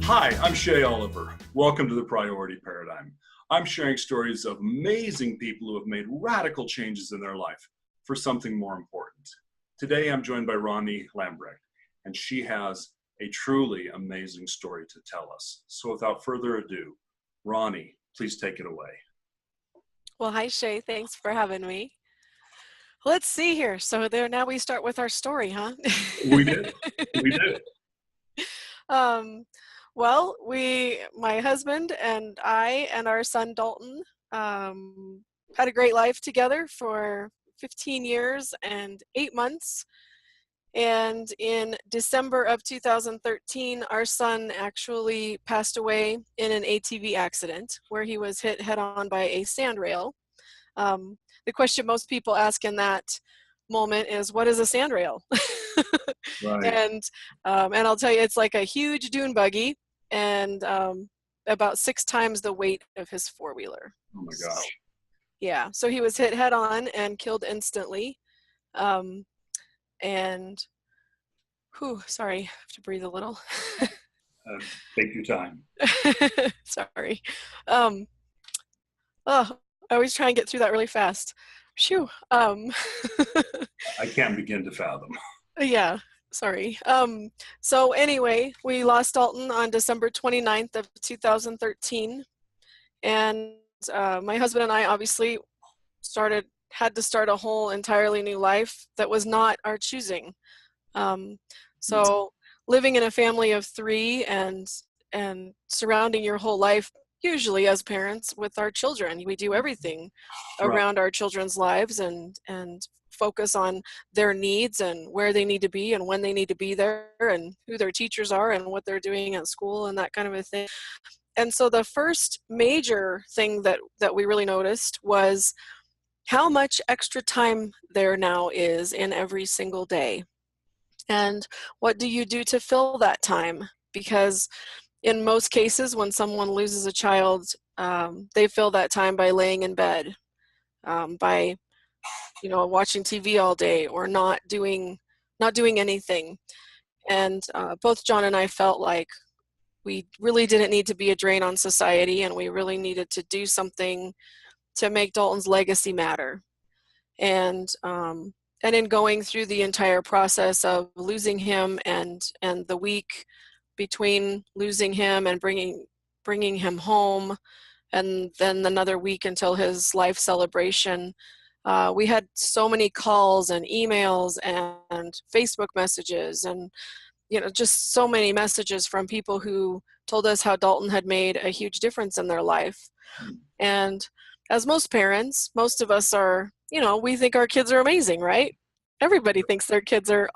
Hi, I'm Shay Oliver. Welcome to the Priority Paradigm. I'm sharing stories of amazing people who have made radical changes in their life for something more important. Today, I'm joined by Roni Lambrecht, and she has a truly amazing story to tell us. So without further ado, Roni, please take it away. Well, hi, Shay. Thanks for having me. Let's see here. So now we start with our story, huh? We did. We did. Well, my husband and I and our son Dalton had a great life together for 15 years and 8 months. And in December of 2013, our son actually passed away in an ATV accident where he was hit head-on by a sandrail. The question most people ask in that moment is, what is a sandrail? Right. And I'll tell you, it's like a huge dune buggy and about 6 times the weight of his four-wheeler. Oh my gosh. Yeah, so he was hit head on and killed instantly. And, sorry, I have to breathe a little. Take your time. Sorry. Oh, I always try and get through that really fast. Phew. I can't begin to fathom. Yeah, sorry. So anyway, we lost Dalton on December 29th of 2013. And my husband and I obviously had to start a whole entirely new life that was not our choosing. So living in a family of 3 and surrounding your whole life, usually as parents, with our children, we do everything around our children's lives and focus on their needs and where they need to be and when they need to be there and who their teachers are and what they're doing at school and that kind of a thing. And so the first major thing that we really noticed was how much extra time there now is in every single day. And what do you do to fill that time? Because in most cases, when someone loses a child, they fill that time by laying in bed, by watching TV all day or not doing anything. And both John and I felt like we really didn't need to be a drain on society, and we really needed to do something to make Dalton's legacy matter. And in going through the entire process of losing him and the week between losing him and bringing him home, and then another week until his life celebration, we had so many calls and emails and Facebook messages and just so many messages from people who told us how Dalton had made a huge difference in their life. And as most parents, most of us are, we think our kids are amazing, right? Everybody thinks their kids are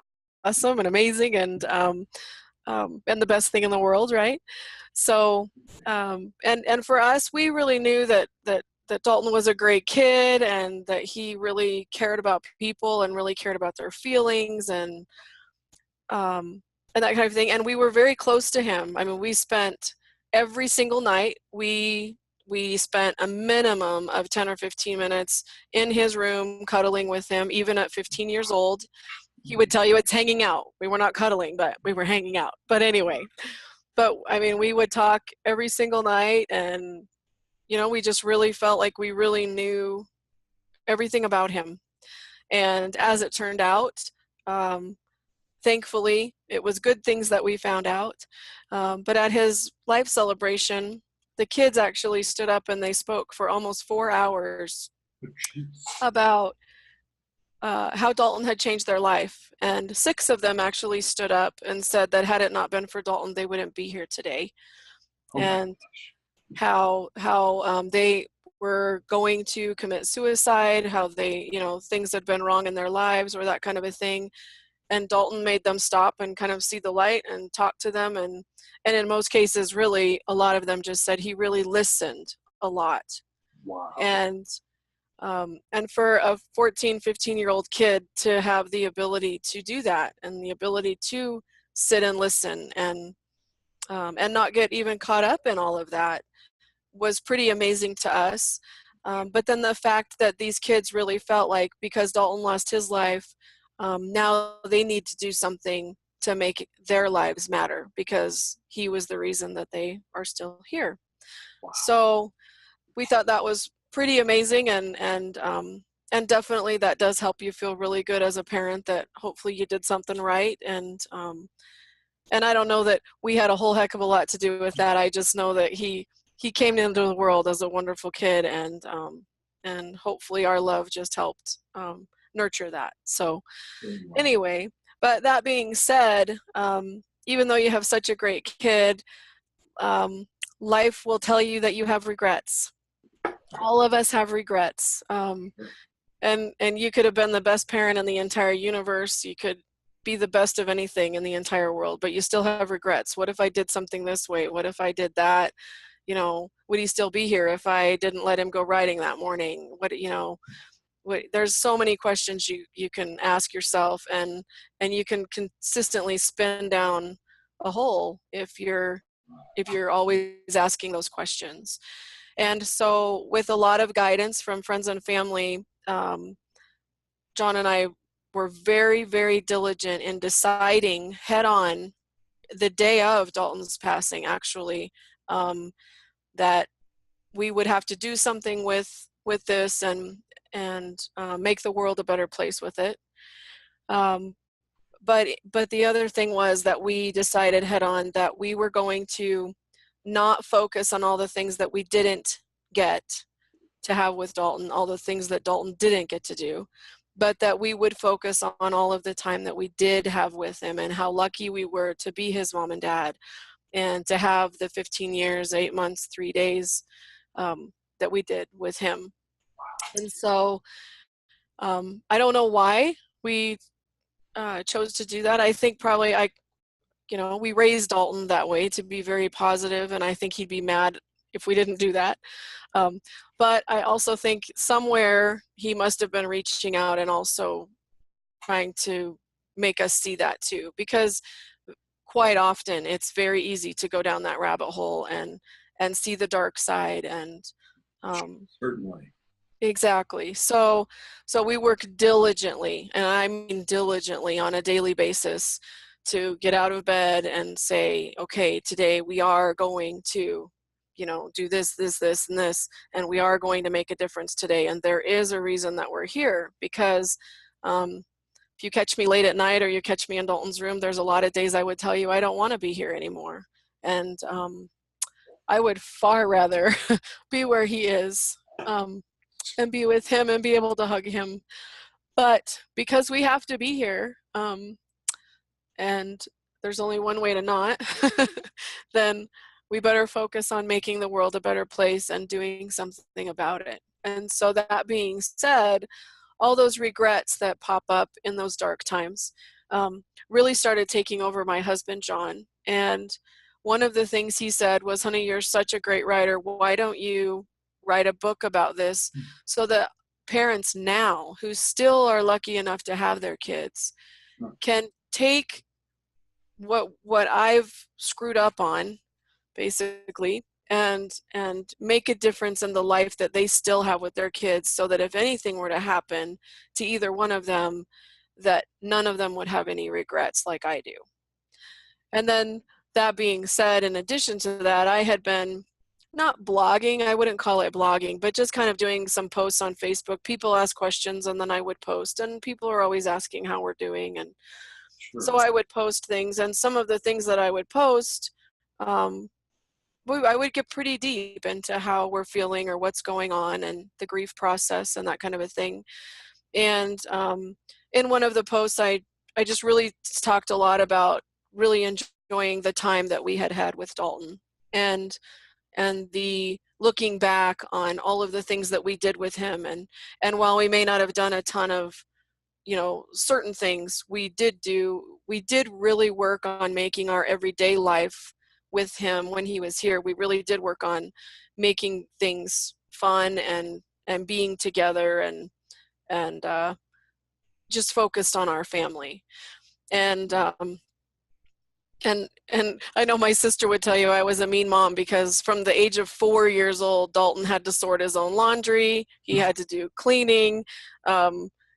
awesome and amazing and the best thing in the world, right? So, and for us, we really knew that Dalton was a great kid and that he really cared about people and really cared about their feelings and that kind of thing. And we were very close to him. I mean, we spent every single night, we spent a minimum of 10 or 15 minutes in his room cuddling with him, even at 15 years old. He would tell you it's hanging out. We were not cuddling, but we were hanging out. But anyway, I mean, we would talk every single night, and, we just really felt like we really knew everything about him. And as it turned out, thankfully, it was good things that we found out. But at his life celebration, the kids actually stood up and they spoke for almost 4 hours about how Dalton had changed their life. And 6 of them actually stood up and said that had it not been for Dalton, they wouldn't be here today. And how they were going to commit suicide, how they, things had been wrong in their lives or that kind of a thing. And Dalton made them stop and kind of see the light and talk to them. And in most cases, really, a lot of them just said he really listened a lot. Wow. And for a 14, 15-year-old kid to have the ability to do that and the ability to sit and listen and not get even caught up in all of that was pretty amazing to us. But then the fact that these kids really felt like because Dalton lost his life, now they need to do something to make their lives matter, because he was the reason that they are still here. Wow. So we thought that was pretty amazing, and definitely that does help you feel really good as a parent that hopefully you did something right. And I don't know that we had a whole heck of a lot to do with that. I just know that he came into the world as a wonderful kid, and hopefully our love just helped nurture that. So anyway, but that being said, even though you have such a great kid, life will tell you that you have regrets. All of us have regrets. And you could have been the best parent in the entire universe. You could be the best of anything in the entire world, but you still have regrets. What if I did something this way? What if I did that? You know, would he still be here if I didn't let him go riding that morning? There's so many questions you can ask yourself, and you can consistently spin down a hole if you're always asking those questions. And so with a lot of guidance from friends and family, John and I were very, very diligent in deciding head on the day of Dalton's passing, actually, that we would have to do something with this and make the world a better place with it. But the other thing was that we decided head on that we were going to not focus on all the things that we didn't get to have with Dalton, all the things that Dalton didn't get to do, but that we would focus on all of the time that we did have with him, and how lucky we were to be his mom and dad, and to have the 15 years, 8 months, 3 days that we did with him. And so I don't know why we chose to do that. I think probably we raised Dalton that way, to be very positive, and I think he'd be mad if we didn't do that. But I also think somewhere he must have been reaching out and also trying to make us see that too, because quite often it's very easy to go down that rabbit hole and see the dark side. And certainly. Exactly. So we work diligently, and I mean diligently, on a daily basis to get out of bed and say, okay, today we are going to, do this, and this, and we are going to make a difference today. And there is a reason that we're here, because if you catch me late at night or you catch me in Dalton's room, there's a lot of days I would tell you I don't want to be here anymore. And I would far rather be where he is, and be with him and be able to hug him. But because we have to be here, and there's only one way to not, then we better focus on making the world a better place and doing something about it. And so that being said, all those regrets that pop up in those dark times really started taking over my husband, John. And one of the things he said was, honey, you're such a great writer. Why don't you write a book about this, so that parents now who still are lucky enough to have their kids can take what I've screwed up on, basically, and make a difference in the life that they still have with their kids, so that if anything were to happen to either one of them, that none of them would have any regrets like I do. And then that being said, in addition to that, I had been not blogging, I wouldn't call it blogging, but just kind of doing some posts on Facebook. People ask questions and then I would post, and people are always asking how we're doing. And so I would post things, and some of the things that I would post, I would get pretty deep into how we're feeling or what's going on and the grief process and that kind of a thing. And in one of the posts, I just really talked a lot about really enjoying the time that we had with Dalton, and the looking back on all of the things that we did with him. And while we may not have done a ton of, certain things, we did really work on making our everyday life with him when he was here. We really did work on making things fun and being together and just focused on our family. And I know my sister would tell you I was a mean mom, because from the age of 4 years old, Dalton had to sort his own laundry. He had to do cleaning.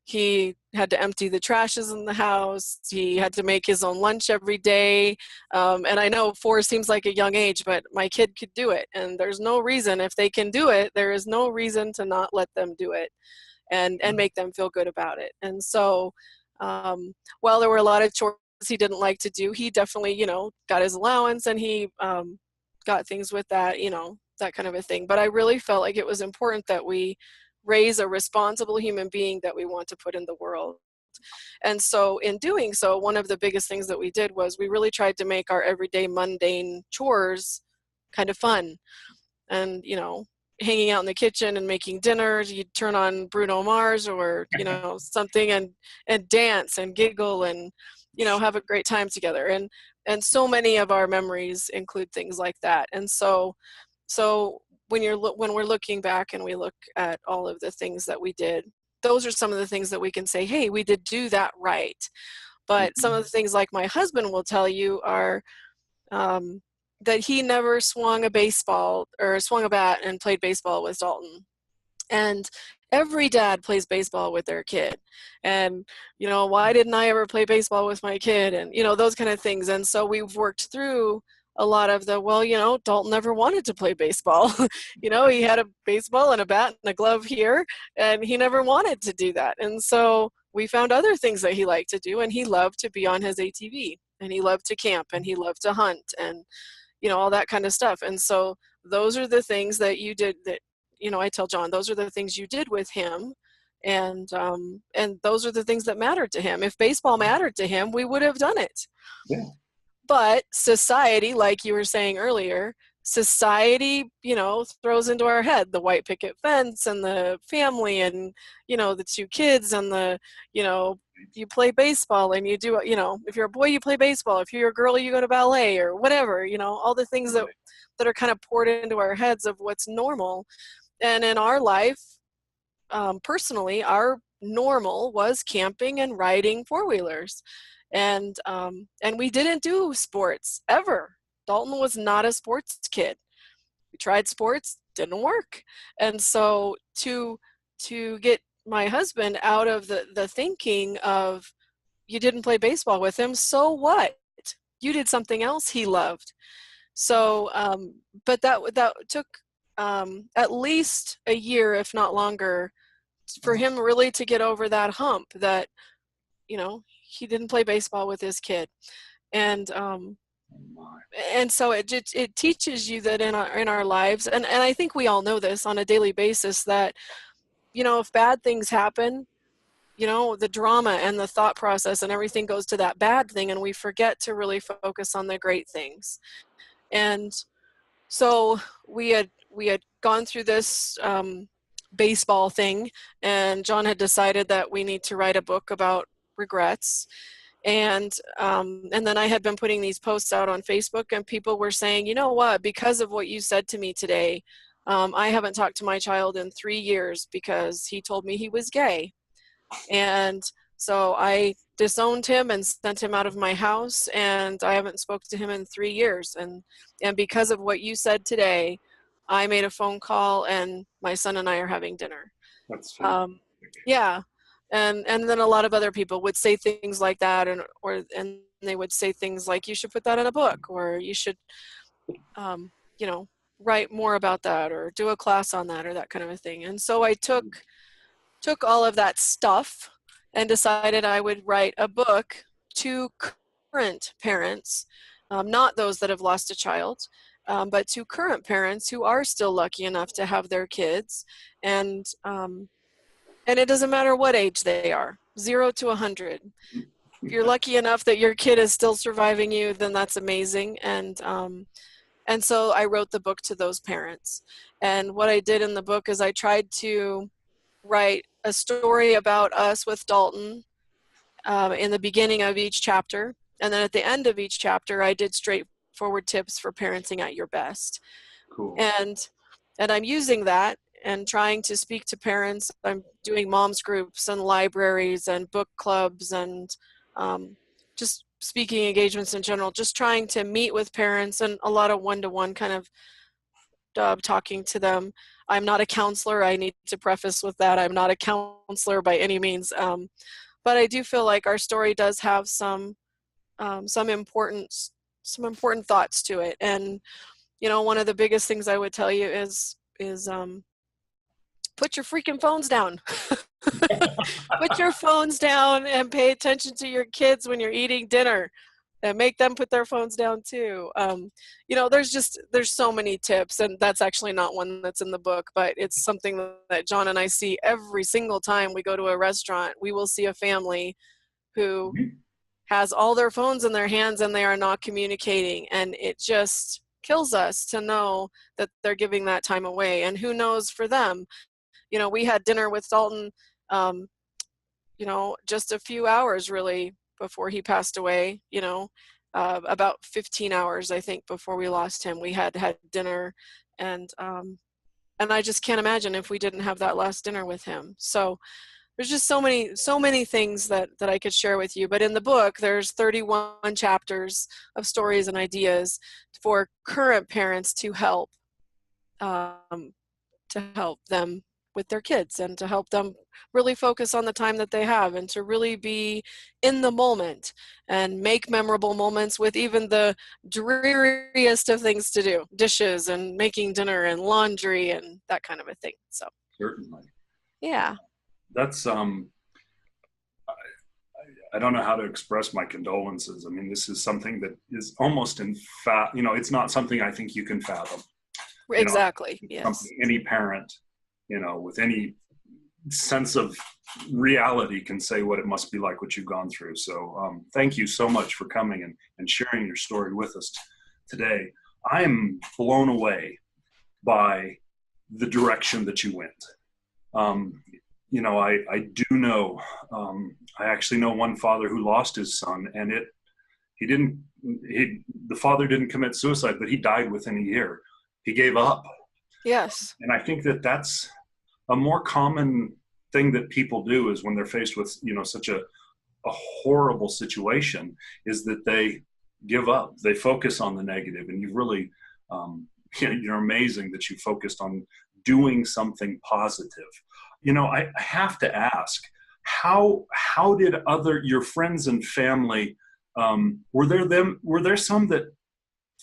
He had to empty the trashes in the house. He had to make his own lunch every day. And I know 4 seems like a young age, but my kid could do it. And there's no reason, if they can do it, there is no reason to not let them do it and make them feel good about it. And so while there were a lot of chores he didn't like to do, he definitely, you know, got his allowance, and he got things with that, you know, that kind of a thing. But I really felt like it was important that we raise a responsible human being that we want to put in the world. And so in doing so, one of the biggest things that we did was we really tried to make our everyday mundane chores kind of fun. And, you know, hanging out in the kitchen and making dinners, you'd turn on Bruno Mars or, you know, something, and dance and giggle and, you know, have a great time together. And so many of our memories include things like that. And so when we're looking back and we look at all of the things that we did, those are some of the things that we can say, hey, we did do that right. But some of the things, like my husband will tell you, are that he never swung a baseball or swung a bat and played baseball with Dalton. And every dad plays baseball with their kid. And, you know, why didn't I ever play baseball with my kid? And, you know, those kind of things. And so we've worked through a lot of the, well, you know, Dalton never wanted to play baseball. You know, he had a baseball and a bat and a glove here, and he never wanted to do that. And so we found other things that he liked to do, and he loved to be on his ATV, and he loved to camp, and he loved to hunt, and, you know, all that kind of stuff. And so those are the things that you did that, you know, I tell John, those are the things you did with him. And those are the things that mattered to him. If baseball mattered to him, we would have done it. Yeah. But society, like you were saying earlier, society, you know, throws into our head the white picket fence and the family and, you know, the 2 kids and the, you know, you play baseball and you do, you know, if you're a boy, you play baseball. If you're a girl, you go to ballet or whatever, you know, all the things that are kind of poured into our heads of what's normal. And in our life, personally, our normal was camping and riding 4-wheelers. And we didn't do sports ever. Dalton was not a sports kid. We tried sports, didn't work. And so to get my husband out of the thinking of, you didn't play baseball with him, so what? You did something else he loved. So, but that took at least a year, if not longer, for him really to get over that hump that, you know, he didn't play baseball with his kid. And so it teaches you that in our lives, and I think we all know this on a daily basis, that, you know, if bad things happen, you know, the drama and the thought process and everything goes to that bad thing, and we forget to really focus on the great things. And so we had gone through this baseball thing, and John had decided that we need to write a book about regrets. And then I had been putting these posts out on Facebook, and people were saying, you know what, because of what you said to me today, I haven't talked to my child in 3 years because he told me he was gay. And so I disowned him and sent him out of my house, and I haven't spoken to him in 3 years. And because of what you said today, I made a phone call, and my son and I are having dinner. That's yeah. And then a lot of other people would say things like that, and they would say things like, you should put that in a book, or you should, you know, write more about that, or do a class on that, or that kind of a thing. And so I took all of that stuff and decided I would write a book to current parents, not those that have lost a child, but to current parents who are still lucky enough to have their kids. And it doesn't matter what age they are, 0 to 100. If you're lucky enough that your kid is still surviving you, then that's amazing. And so I wrote the book to those parents. And what I did in the book is I tried to write a story about us with Dalton in the beginning of each chapter. And then at the end of each chapter, I did straightforward tips for parenting at your best. Cool. And I'm using that and trying to speak to parents. I'm doing moms groups and libraries and book clubs and just speaking engagements in general, just trying to meet with parents and a lot of one-to-one kind of talking to them. I'm not a counselor. I need to preface with that. I'm not a counselor by any means. but I do feel like our story does have some important thoughts to it. And one of the biggest things I would tell you is put your freaking phones down. Put your phones down and pay attention to your kids when you're eating dinner, and make them put their phones down too. There's so many tips, and that's actually not one that's in the book, but it's something that John and I see every single time we go to a restaurant. We will see a family who has all their phones in their hands and they are not communicating, and it just kills us to know that they're giving that time away. And who knows for them, we had dinner with Dalton just a few hours really before he passed away, about 15 hours, I think, before we lost him. We had dinner, and I just can't imagine if we didn't have that last dinner with him. So there's just so many things that I could share with you. But in the book, there's 31 chapters of stories and ideas for current parents to help them with their kids, and to help them really focus on the time that they have, and to really be in the moment and make memorable moments with even the dreariest of things to do, dishes and making dinner and laundry and that kind of a thing. So Certainly. yeah. That's I don't know how to express my condolences. I mean, this is something that is almost it's not something I think you can fathom. Exactly. Yes. Any parent, with any sense of reality can say what it must be like, what you've gone through. So thank you so much for coming and sharing your story with us today. I am blown away by the direction that you went. I do know, I actually know one father who lost his son, and the father didn't commit suicide, but he died within a year. He gave up. Yes. And I think that that's a more common thing that people do, is when they're faced with, such a horrible situation, is that they give up. They focus on the negative. And you've really, you're amazing that you focused on doing something positive. I have to ask, how did your friends and family, were there some that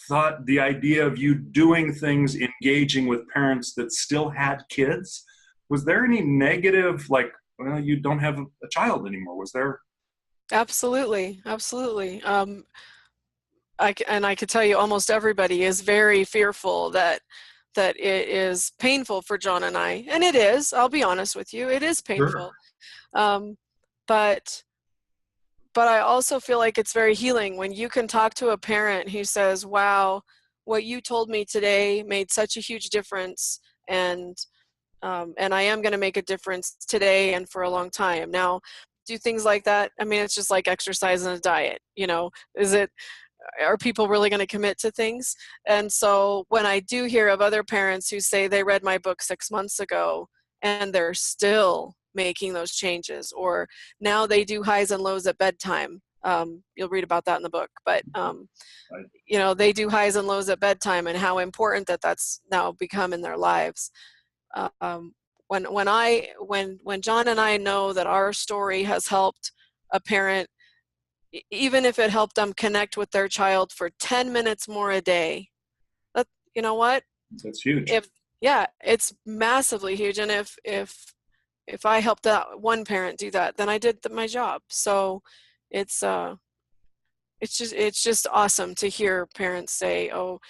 thought the idea of you doing things, engaging with parents that still had kids, was there any negative, like, well, you don't have a child anymore? Was there? Absolutely. I could tell you almost everybody is very fearful that it is painful for John and I. And it is, I'll be honest with you, it is painful. Sure. But I also feel like it's very healing when you can talk to a parent who says, wow, what you told me today made such a huge difference. And I am going to make a difference today and for a long time. Now, do things like that. I mean, it's just like exercise and a diet, are people really going to commit to things? And so when I do hear of other parents who say they read my book 6 months ago and they're still making those changes, or now they do highs and lows at bedtime. You'll read about that in the book, but they do highs and lows at bedtime, and how important that's now become in their lives. When John and I know that our story has helped a parent, even if it helped them connect with their child for 10 minutes more a day, you know what? That's huge. It's massively huge. And if I helped that one parent do that, then I did my job. So it's just awesome to hear parents say, oh,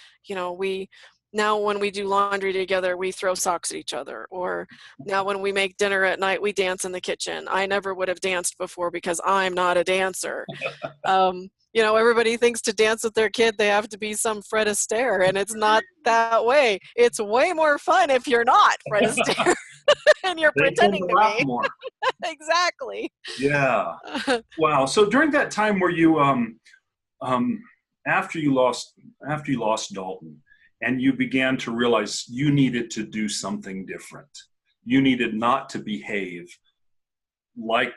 now when we do laundry together, we throw socks at each other. Or now when we make dinner at night, we dance in the kitchen. I never would have danced before because I'm not a dancer. Everybody thinks to dance with their kid, they have to be some Fred Astaire, and it's not that way. It's way more fun if you're not Fred Astaire and you're pretending to be. More. Exactly. Yeah. Wow. So during that time where you, after you lost Dalton, and you began to realize you needed to do something different, you needed not to behave like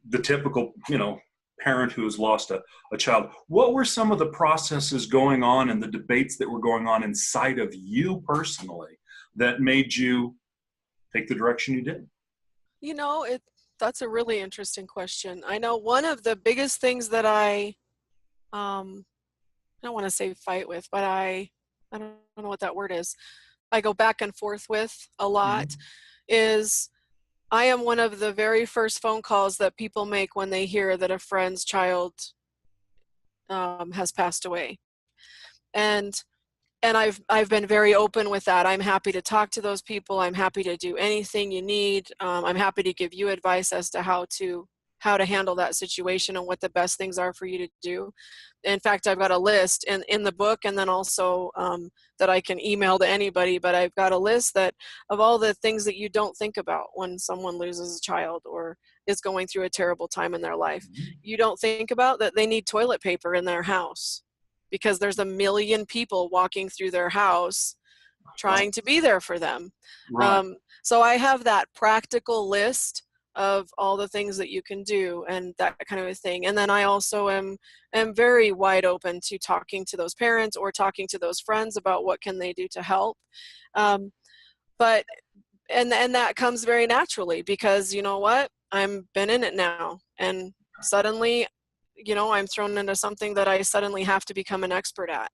the typical, parent who has lost a child. What were some of the processes going on and the debates that were going on inside of you personally that made you take the direction you did? That's a really interesting question. I know one of the biggest things that I don't want to say fight with, but I don't know what that word is. I go back and forth with a lot is I am one of the very first phone calls that people make when they hear that a friend's child has passed away. And I've been very open with that. I'm happy to talk to those people. I'm happy to do anything you need. I'm happy to give you advice as to how to handle that situation and what the best things are for you to do. In fact, I've got a list in the book, and then also that I can email to anybody, but I've got a list that of all the things that you don't think about when someone loses a child or is going through a terrible time in their life. You don't think about that they need toilet paper in their house because there's a million people walking through their house trying to be there for them. Right. So I have that practical list of all the things that you can do and that kind of a thing. And then I also am very wide open to talking to those parents or talking to those friends about what can they do to help. But that comes very naturally because you know what? I'm been in it now, and suddenly, I'm thrown into something that I suddenly have to become an expert at,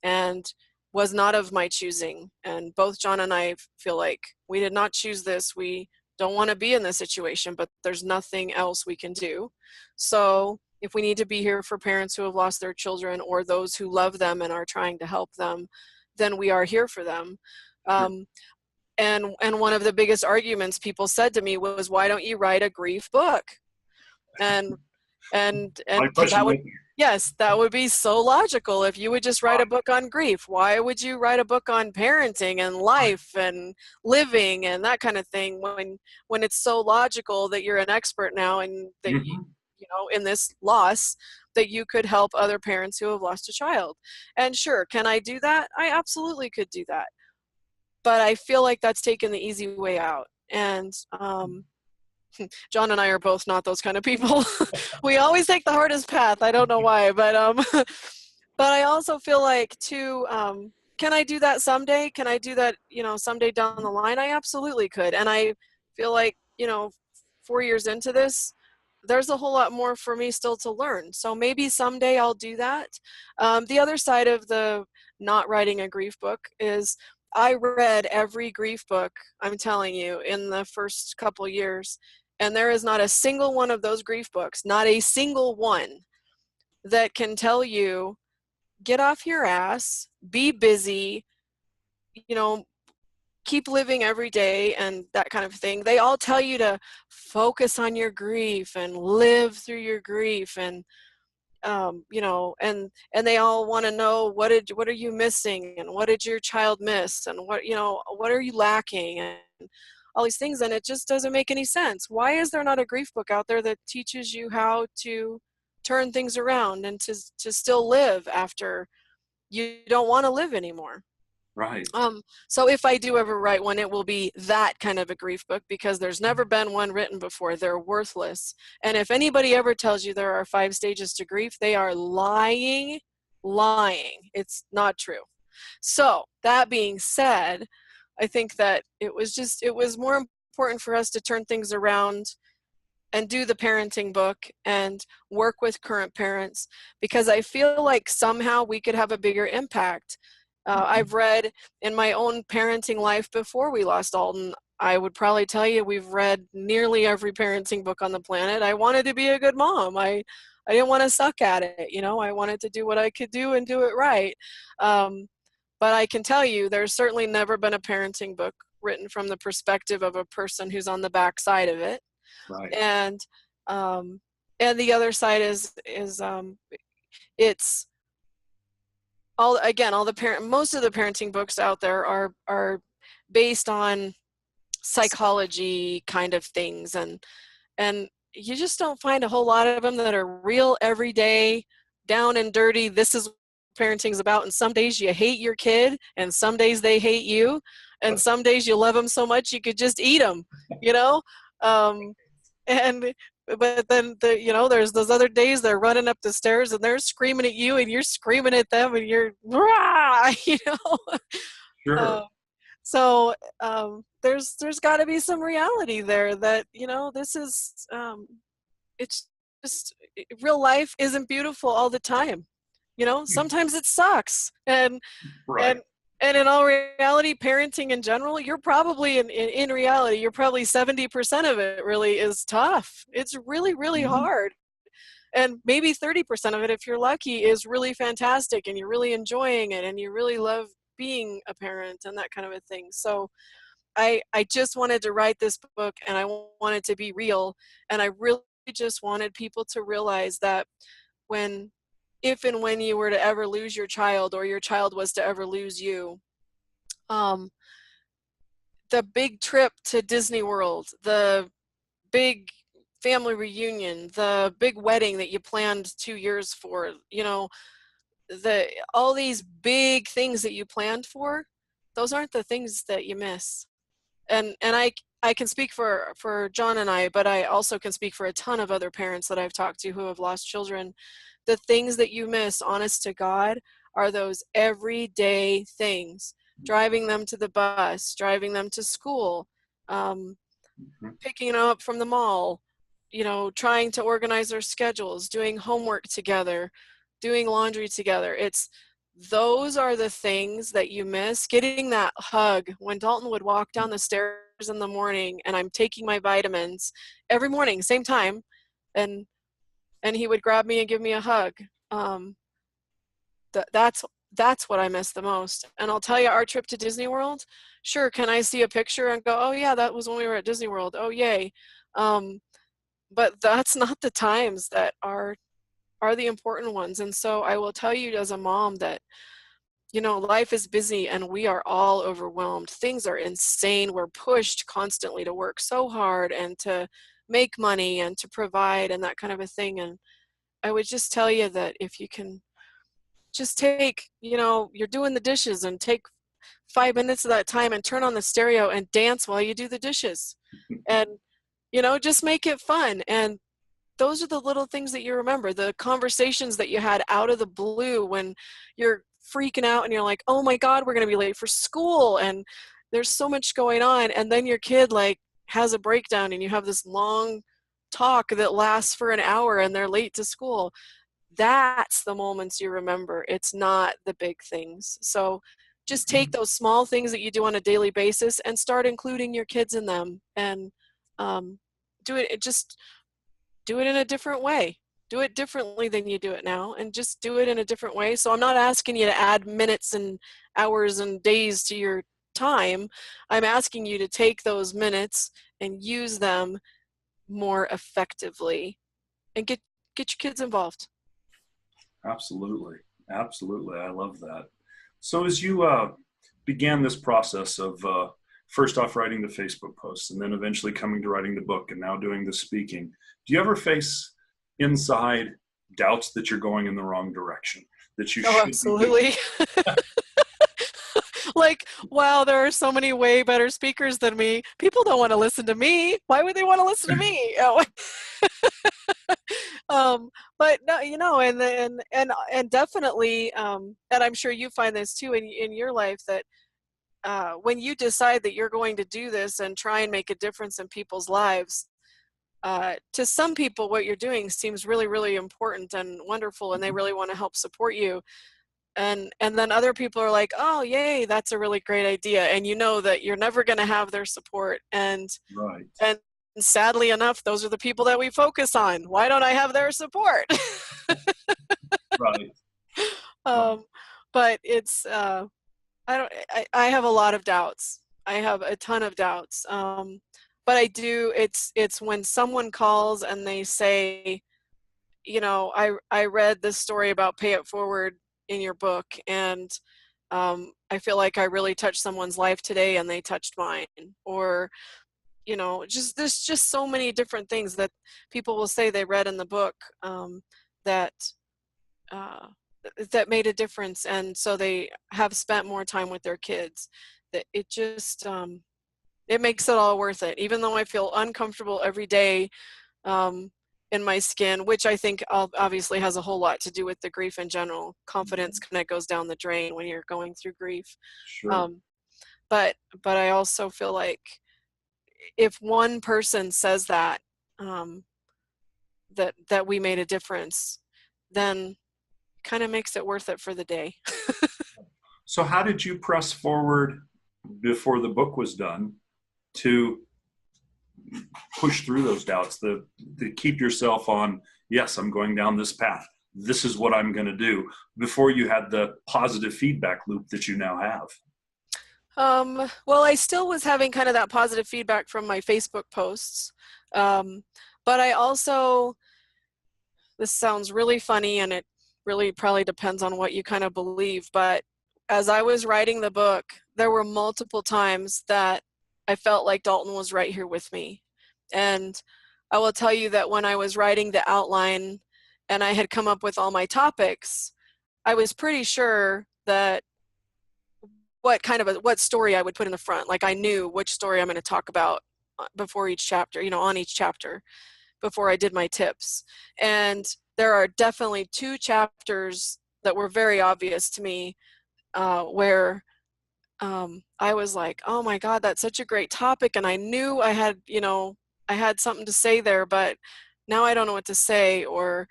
and was not of my choosing. And both John and I feel like we did not choose this. We don't want to be in this situation, but there's nothing else we can do. So if we need to be here for parents who have lost their children or those who love them and are trying to help them, then we are here for them. And one of the biggest arguments people said to me was, why don't you write a grief book? And that would, yes, that would be so logical if you would just write a book on grief. Why would you write a book on parenting and life and living and that kind of thing when it's so logical that you're an expert now and that you in this loss that you could help other parents who have lost a child. And sure, can I do that? I absolutely could do that. But I feel like that's taken the easy way out. And John and I are both not those kind of people. We always take the hardest path. I don't know why, but but I also feel like too, can I do that someday? Can I do that, someday down the line? I absolutely could. And I feel like, 4 years into this, there's a whole lot more for me still to learn. So maybe someday I'll do that. The other side of the not writing a grief book is I read every grief book, I'm telling you, in the first couple years. And there is not a single one of those grief books, not a single one, that can tell you, get off your ass, be busy, keep living every day and that kind of thing. They all tell you to focus on your grief and live through your grief and and they all want to know what are you missing and what did your child miss and what are you lacking and all these things, and it just doesn't make any sense. Why is there not a grief book out there that teaches you how to turn things around and to still live after you don't want to live anymore? Right. So if I do ever write one, it will be that kind of a grief book because there's never been one written before. They're worthless. And if anybody ever tells you there are 5 stages to grief, they are lying. It's not true. So that being said, I think that it was more important for us to turn things around and do the parenting book and work with current parents because I feel like somehow we could have a bigger impact. I've read in my own parenting life before we lost Dalton, I would probably tell you we've read nearly every parenting book on the planet. I wanted to be a good mom. I didn't want to suck at it. I wanted to do what I could do and do it right. But I can tell you there's certainly never been a parenting book written from the perspective of a person who's on the back side of it. Right. And the other side is it's most of the parenting books out there are based on psychology kind of things, and you just don't find a whole lot of them that are real everyday, down and dirty. This is what parenting's about, and some days you hate your kid, and some days they hate you, and some days you love them so much you could just eat them, But then there's those other days they're running up the stairs and they're screaming at you and you're screaming at them and you're, rah, Sure. there's got to be some reality there that, this is, it's just, real life isn't beautiful all the time. Sometimes it sucks. Right. And and in all reality, parenting in general, you're probably in reality, you're probably 70% of it really is tough. It's really, really Mhm. hard. And maybe 30% of it, if you're lucky, is really fantastic and you're really enjoying it and you really love being a parent and that kind of a thing. So I just wanted to write this book, and I wanted to be real, and I really just wanted people to realize that when if and when you were to ever lose your child, or your child was to ever lose you, um, the big trip to Disney World, the big family reunion, the big wedding that you planned 2 years for, all these big things that you planned for, those aren't the things that you miss. And I can speak for John and I, but I also can speak for a ton of other parents that I've talked to who have lost children. The things that you miss, honest to God, are those everyday things: driving them to the bus, driving them to school, um, Mhm. picking them up from the mall, trying to organize their schedules, doing homework together, doing laundry together. Those are the things that you miss. Getting that hug when Dalton would walk down the stairs in the morning, and I'm taking my vitamins every morning, same time, and he would grab me and give me a hug. Um, that's what I miss the most. And I'll tell you, our trip to Disney World, sure, can I see a picture and go, oh yeah, that was when we were at Disney World, oh yay. Um, but that's not the times that are the important ones. And so I will tell you as a mom that, life is busy and we are all overwhelmed. Things are insane. We're pushed constantly to work so hard and to make money and to provide and that kind of a thing. And I would just tell you that if you can just take, you're doing the dishes, and take 5 minutes of that time and turn on the stereo and dance while you do the dishes. And, just make it fun. And those are the little things that you remember, the conversations that you had out of the blue when you're freaking out and you're like, oh my God, we're going to be late for school. And there's so much going on. And then your kid has a breakdown and you have this long talk that lasts for an hour and they're late to school. That's the moments you remember. It's not the big things. So just take those small things that you do on a daily basis and start including your kids in them, and um, do it in a different way. Do it differently than you do it now, and just do it in a different way. So I'm not asking you to add minutes and hours and days to your time. I'm asking you to take those minutes and use them more effectively, and get your kids involved. Absolutely. Absolutely. I love that. So as you began this process of first off writing the Facebook posts and then eventually coming to writing the book and now doing the speaking, do you ever face inside doubts that you're going in the wrong direction, that you Oh, should be doing? absolutely. Like, wow, there are so many way better speakers than me. People don't want to listen to me. Why would they want to listen to me? Oh. But no, and definitely, and I'm sure you find this too in your life, that when you decide that you're going to do this and try and make a difference in people's lives, to some people what you're doing seems really, really important and wonderful, and they really want to help support you. And then other people are like, oh yay, that's a really great idea, and you know that you're never going to have their support. Right. And sadly enough, those are the people that we focus on. Why don't I have their support? Right. Right. um, but it's I have a lot of doubts. I have a ton of doubts. But I do. It's when someone calls and they say, I read this story about Pay It Forward in your book, and I feel like I really touched someone's life today, and they touched mine. Or just there's just so many different things that people will say they read in the book, that uh, that made a difference, and so they have spent more time with their kids. That it just it makes it all worth it, even though I feel uncomfortable every day, um, in my skin, which I think obviously has a whole lot to do with the grief in general. Confidence kind of goes down the drain when you're going through grief. Sure. Um, but I also feel like if one person says that, that we made a difference, then kind of makes it worth it for the day. So how did you press forward before the book was done to push through those doubts, to keep yourself on, yes, I'm going down this path. This is what I'm going to do, before you had the positive feedback loop that you now have? Well, I still was having kind of that positive feedback from my Facebook posts. But I also, this sounds really funny, and it really probably depends on what you kind of believe, but as I was writing the book, there were multiple times that I felt like Dalton was right here with me. And I will tell you that when I was writing the outline and I had come up with all my topics, I was pretty sure that what story I would put in the front. Like, I knew which story I'm going to talk about before each chapter, on each chapter, before I did my tips. And there are definitely 2 chapters that were very obvious to me, where I was like, oh my God, that's such a great topic. And I knew I had something to say there, but now I don't know what to say, or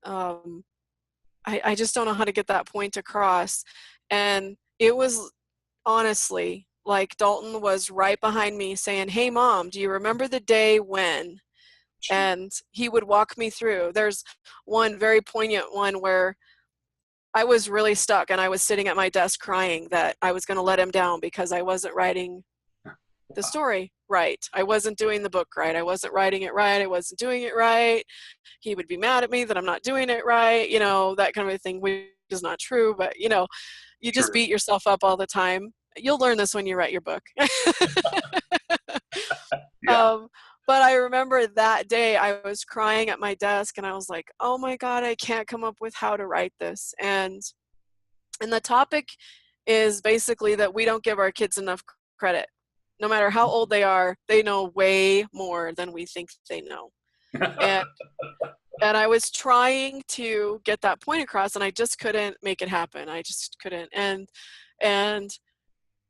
I just don't know how to get that point across. And it was honestly like Dalton was right behind me saying, hey mom, do you remember the day when? And he would walk me through. There's one very poignant one where I was really stuck, and I was sitting at my desk crying that I was going to let him down because I wasn't writing the story right. I wasn't doing the book right. I wasn't writing it right. I wasn't doing it right. He would be mad at me that I'm not doing it right, that kind of a thing, which is not true, but you just beat yourself up all the time. You'll learn this when you write your book. Yeah. But I remember that day I was crying at my desk, and I was like, oh my God, I can't come up with how to write this. And the topic is basically that we don't give our kids enough credit. No matter how old they are, they know way more than we think they know. And I was trying to get that point across, and I just couldn't make it happen. I just couldn't. And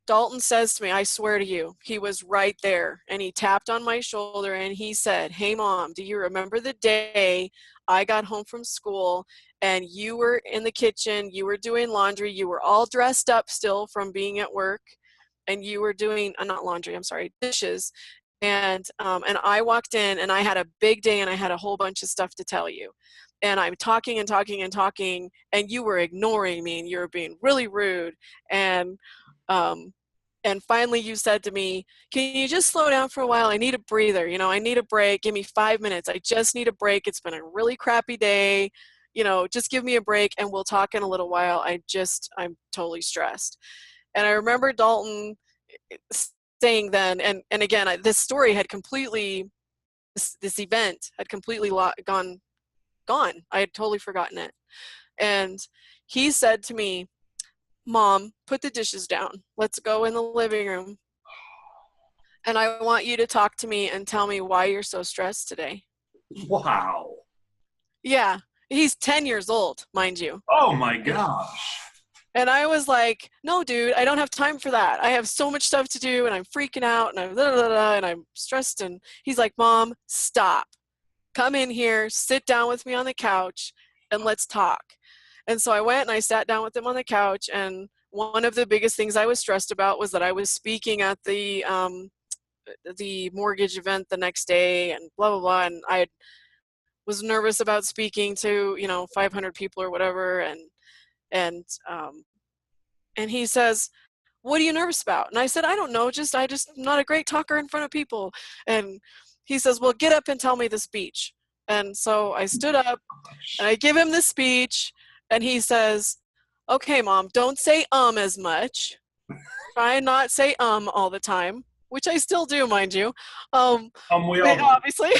Dalton says to me, I swear to you, he was right there, and he tapped on my shoulder and he said, hey mom, do you remember the day I got home from school and you were in the kitchen, you were doing laundry, you were all dressed up still from being at work, and you were doing, not laundry, I'm sorry, dishes. And I walked in, and I had a big day, and I had a whole bunch of stuff to tell you. And I'm talking and talking and talking, and you were ignoring me, and you were being really rude. And finally you said to me, can you just slow down for a while? I need a breather. I need a break. Give me 5 minutes. I just need a break. It's been a really crappy day. Just give me a break, and we'll talk in a little while. I'm totally stressed. And I remember Dalton saying then, and again, this story had completely, this event had completely gone. I had totally forgotten it. And he said to me, Mom, put the dishes down. Let's go in the living room. And I want you to talk to me and tell me why you're so stressed today. Wow. Yeah. He's 10 years old, mind you. Oh my gosh. And I was like, no, dude, I don't have time for that. I have so much stuff to do, and I'm freaking out, and and I'm stressed. And he's like, Mom, stop. Come in here, sit down with me on the couch, and let's talk. And so I went and I sat down with him on the couch, and one of the biggest things I was stressed about was that I was speaking at the mortgage event the next day, and blah, blah, blah. And I was nervous about speaking to, 500 people or whatever. And he says, what are you nervous about? And I said, I don't know, I'm not a great talker in front of people. And he says, well, get up and tell me the speech. And so I stood up and I give him the speech, and he says, okay, Mom, don't say as much. Try and not say all the time, which I still do, mind you. We all obviously.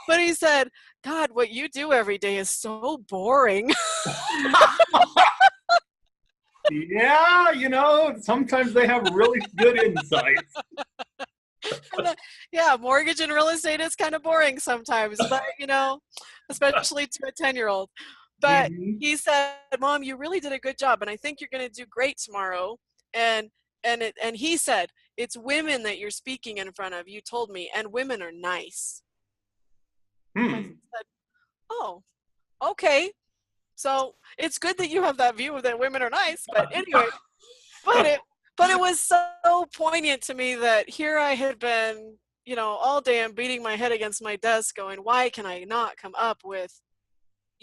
But he said, God, what you do every day is so boring. Yeah, sometimes they have really good insights. Yeah, mortgage and real estate is kind of boring sometimes, but especially to a 10-year-old. But he said, Mom, you really did a good job, and I think you're going to do great tomorrow. And he said, it's women that you're speaking in front of, you told me, and women are nice. I said, oh, okay. So it's good that you have that view that women are nice, but anyway, but it was so poignant to me that here I had been, all day I'm beating my head against my desk going, why can I not come up with,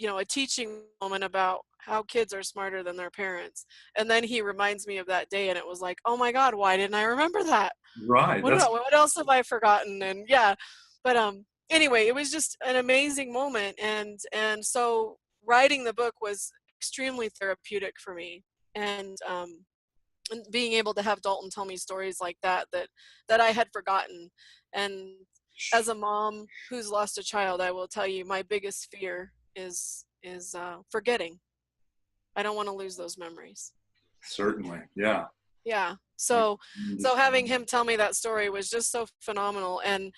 a teaching moment about how kids are smarter than their parents? And then he reminds me of that day, and it was like, oh my God, why didn't I remember that? Right. What else have I forgotten? And yeah, but anyway, it was just an amazing moment, and so writing the book was extremely therapeutic for me, and being able to have Dalton tell me stories like that I had forgotten. And as a mom who's lost a child, I will tell you my biggest fear is forgetting. I don't want to lose those memories. Certainly. Yeah. Yeah. So having him tell me that story was just so phenomenal, and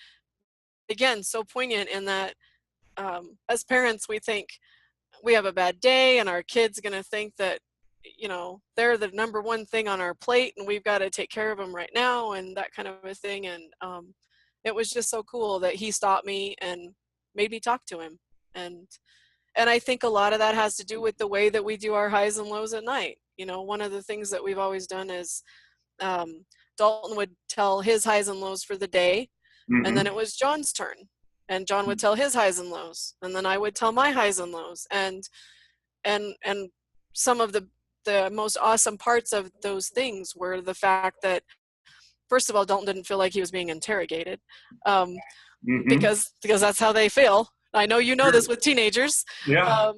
again, so poignant in that as parents, we think we have a bad day and our kid's going to think that, they're the number one thing on our plate and we've got to take care of them right now and that kind of a thing. And it was just so cool that he stopped me and made me talk to him. And I think a lot of that has to do with the way that we do our highs and lows at night. One of the things that we've always done is Dalton would tell his highs and lows for the day, and then it was John's turn. And John would tell his highs and lows, and then I would tell my highs and lows. And some of the most awesome parts of those things were the fact that, first of all, Dalton didn't feel like he was being interrogated, because that's how they feel. I know you know this with teenagers. Yeah.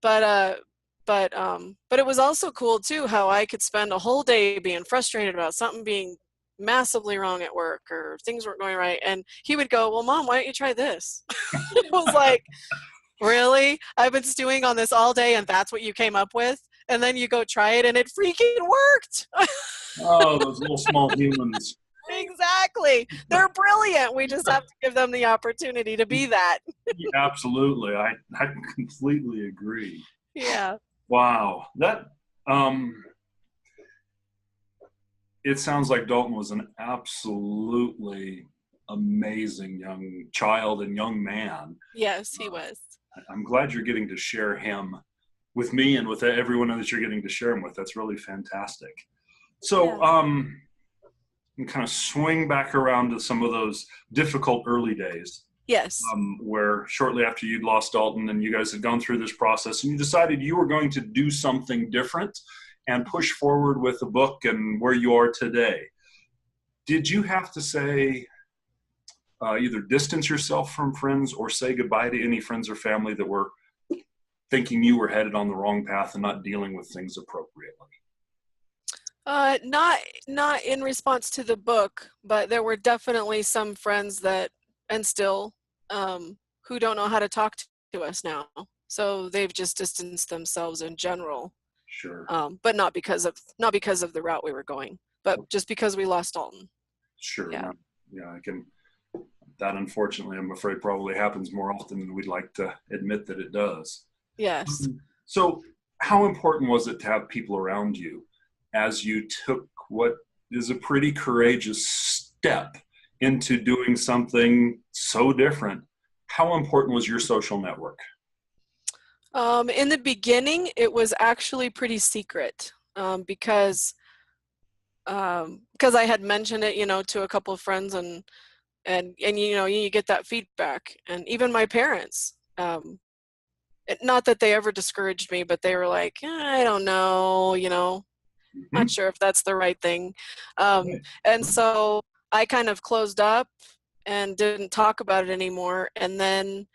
But it was also cool too how I could spend a whole day being frustrated about something being massively wrong at work or things weren't going right, and he would go, well, Mom, why don't you try this? It was like, really? I've been stewing on this all day and that's what you came up with? And then you go try it and it freaking worked. Oh, those little small humans. Exactly. They're brilliant. We just have to give them the opportunity to be that. Yeah, absolutely. I completely agree. Yeah. Wow. That it sounds like Dalton was an absolutely amazing young child and young man. Yes, he was. I'm glad you're getting to share him with me and with everyone that you're getting to share him with. That's really fantastic. So, and kind of swing back around to some of those difficult early days. Yes. Where shortly after you'd lost Dalton and you guys had gone through this process and you decided you were going to do something different and push forward with the book and where you are today. Did you have to say, either distance yourself from friends or say goodbye to any friends or family that were thinking you were headed on the wrong path and not dealing with things appropriately? Not in response to the book, but there were definitely some friends that, and still, who don't know how to talk to us now. So they've just distanced themselves in general. Sure. But not because of the route we were going, but just because we lost Dalton. Sure. Yeah. Yeah, I can. That unfortunately, I'm afraid, probably happens more often than we'd like to admit that it does. Yes. So how important was it to have people around you as you took what is a pretty courageous step into doing something so different? How important was your social network? In the beginning, it was actually pretty secret, because I had mentioned it, to a couple of friends, and you get that feedback, and even my parents. Not that they ever discouraged me, but they were like, I don't know, not sure if that's the right thing. And so I kind of closed up and didn't talk about it anymore. And then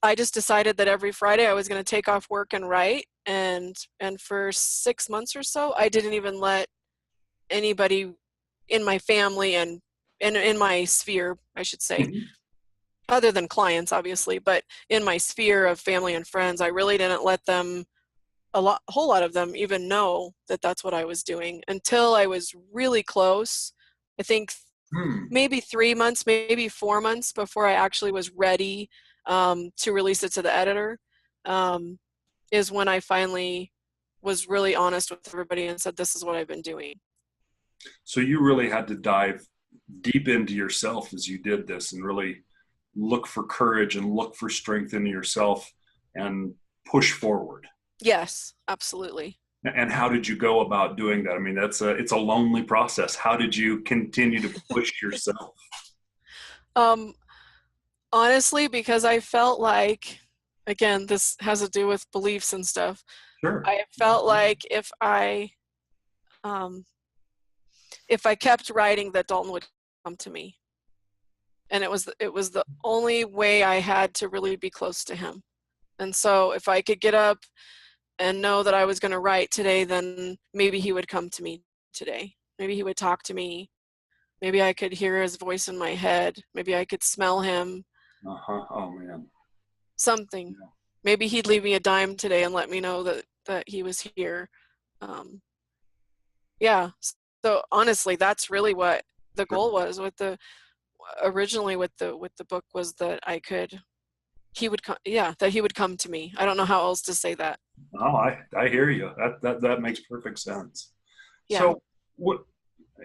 I just decided that every Friday I was going to take off work and write. And for 6 months or so, I didn't even let anybody in my family and in my sphere, I should say, other than clients, obviously, but in my sphere of family and friends, I really didn't let them, a whole lot of them, even know that that's what I was doing until I was really close. I think maybe 3 months, maybe 4 months before I actually was ready to release it to the editor, is when I finally was really honest with everybody and said, this is what I've been doing. So you really had to dive deep into yourself as you did this and really look for courage and look for strength in yourself and push forward. Yes, absolutely. And how did you go about doing that? I mean, it's a lonely process. How did you continue to push yourself? Honestly, because I felt like, again, this has to do with beliefs and stuff. Sure. I felt like if I kept writing, that Dalton would come to me. And it was the only way I had to really be close to him. And so if I could get up and know that I was going to write today, then maybe he would come to me today. Maybe he would talk to me. Maybe I could hear his voice in my head. Maybe I could smell him. Oh man. Something. Yeah. Maybe he'd leave me a dime today and let me know that he was here. Yeah. So honestly, that's really what the goal was with originally with the book, was that he would come to me. I don't know how else to say that. Oh, I hear you. That makes perfect sense. Yeah. So what,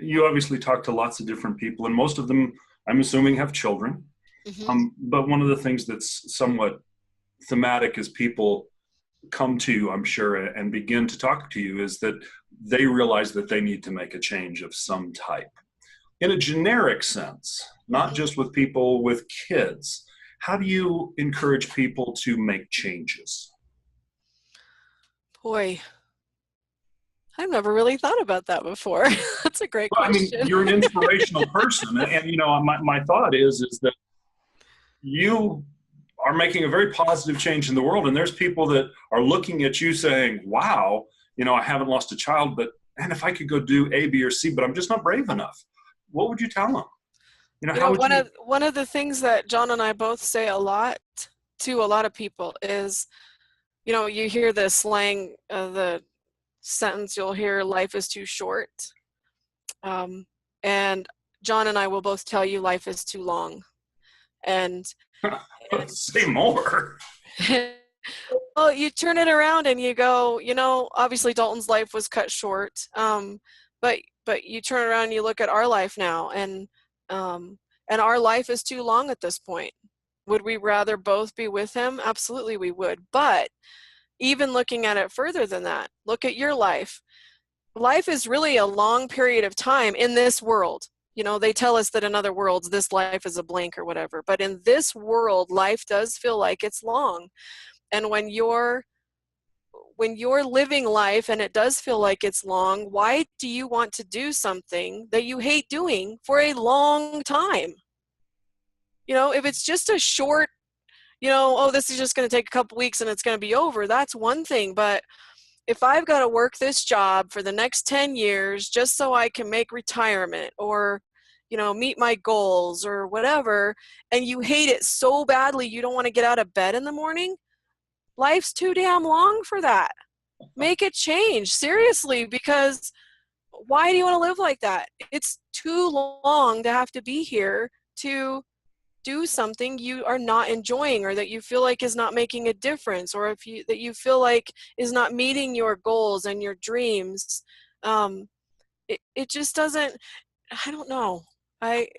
you obviously talk to lots of different people, and most of them, I'm assuming, have children. Mm-hmm. But one of the things that's somewhat thematic as people come to you, I'm sure, and begin to talk to you, is that they realize that they need to make a change of some type. In a generic sense, not mm-hmm. just with people with kids, how do you encourage people to make changes? Boy, I've never really thought about that before. That's a great question. I mean, you're an inspirational person, and you know, my thought is that you are making a very positive change in the world, and there's people that are looking at you saying, wow, you know, I haven't lost a child, but man, if I could go do A, B, or C, but I'm just not brave enough. What would you tell them? One of the things that John and I both say a lot to a lot of people is, you know, you hear the slang, the sentence you'll hear, life is too short. And John and I will both tell you life is too long. And say more. Well, you turn it around and you go, you know, obviously Dalton's life was cut short. But you turn around and you look at our life now, and our life is too long at this point. Would we rather both be with him? Absolutely we would. But even looking at it further than that, look at your life. Life is really a long period of time in this world. You know, they tell us that in other worlds, this life is a blank or whatever. But in this world, life does feel like it's long. And when you're living life and it does feel like it's long, why do you want to do something that you hate doing for a long time? You know, if it's just a short, you know, oh, this is just going to take a couple weeks and it's going to be over, that's one thing. But if I've got to work this job for the next 10 years just so I can make retirement or, you know, meet my goals or whatever, and you hate it so badly you don't want to get out of bed in the morning, life's too damn long for that. Make it change, seriously, because why do you want to live like that? It's too long to have to be here to do something you are not enjoying, or that you feel like is not making a difference, or that you feel like is not meeting your goals and your dreams. It just doesn't, I don't know. That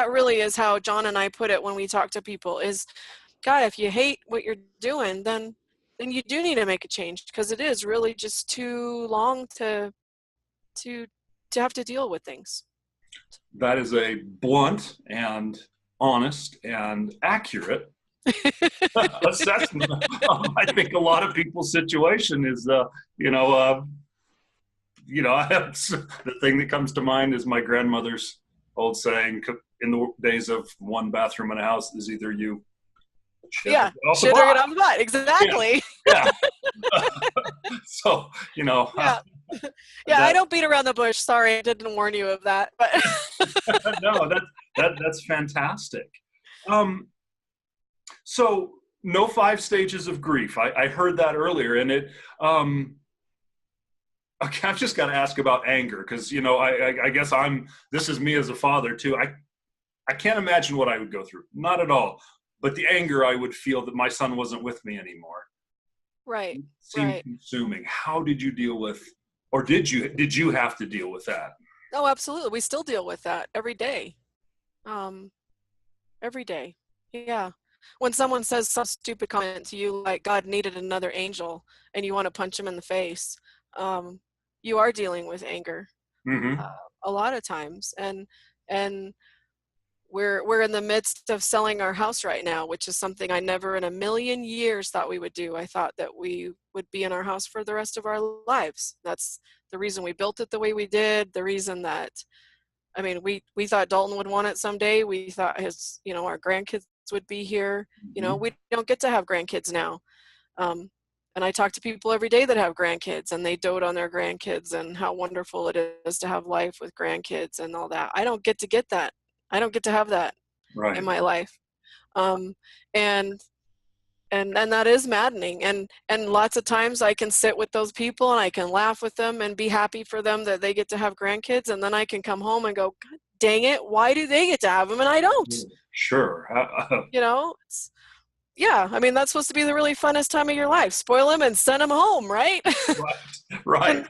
really is how John and I put it when we talk to people is, God, if you hate what you're doing, then you do need to make a change, because it is really just too long to have to deal with things. That is a blunt and honest and accurate assessment of, I think, a lot of people's situation is, the thing that comes to mind is my grandmother's old saying, in the days of one bathroom in a house, is either you shit or get off the butt. Exactly. Yeah. So, you know. Yeah, I don't beat around the bush. Sorry, I didn't warn you of that. But no, that's fantastic. So no 5 stages of grief. I heard that earlier, and it. Okay, I've just got to ask about anger, because you know I guess this is me as a father too. I can't imagine what I would go through. Not at all. but the anger I would feel that my son wasn't with me anymore. Right. It seemed Right. consuming. How did you deal with, or did you have to deal with that? Oh, absolutely. We still deal with that every day. Um, every day. Yeah. When someone says some stupid comment to you like God needed another angel and you want to punch him in the face, um, you are dealing with anger Mm-hmm. uh, a lot of times. And we're in the midst of selling our house right now, which is something I never in a million years thought we would do. I thought that we would be in our house for the rest of our lives. That's the reason we built it the way we did, the reason that I mean, we thought Dalton would want it someday. We thought his, our grandkids would be here. Mm-hmm. We don't get to have grandkids now. Um, and I talk to people every day that have grandkids and they dote on their grandkids and how wonderful it is to have life with grandkids and all that. I don't get that. I don't get to have that in Right. my life. Um, and and that is maddening, and lots of times I can sit with those people and I can laugh with them and be happy for them that they get to have grandkids, and then I can come home and go, God dang it, why do they get to have them and I don't? Sure. Yeah, I mean, that's supposed to be the really funnest time of your life. Spoil them and send them home, right? Right. Right. And